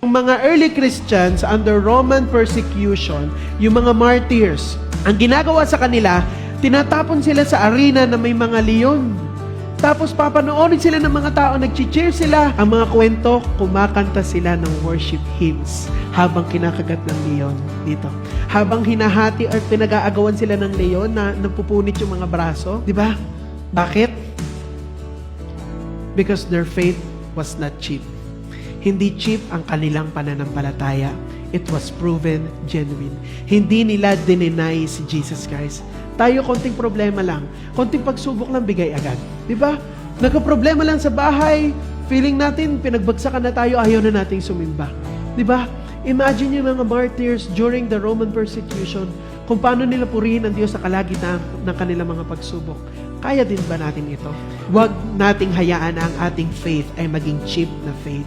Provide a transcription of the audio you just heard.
Yung mga early Christians under Roman persecution, yung mga martyrs, ang ginagawa sa kanila, tinatapon sila sa arena na may mga leon. Tapos papanoorin sila ng mga tao, nag-cheer sila. Ang mga kwento, kumakanta sila ng worship hymns habang kinakagat ng leon dito. Habang hinahati at pinag-aagawan sila ng leon na napupunit yung mga braso. Di ba? Bakit? Because their faith was not cheap. Hindi cheap ang kanilang pananampalataya. It was proven genuine. Hindi nila dineny si Jesus Christ. Tayo, konting problema lang. Konting pagsubok lang, bigay agad. Di ba? Nagka-problema lang sa bahay. Feeling natin, pinagbagsakan na tayo, ayaw na nating sumimba. Di ba? Imagine yung mga martyrs during the Roman persecution, kung paano nila purihin ang Diyos sa kalagitnaan ng kanilang mga pagsubok. Kaya din ba natin ito? Huwag nating hayaan ang ating faith ay maging cheap na faith.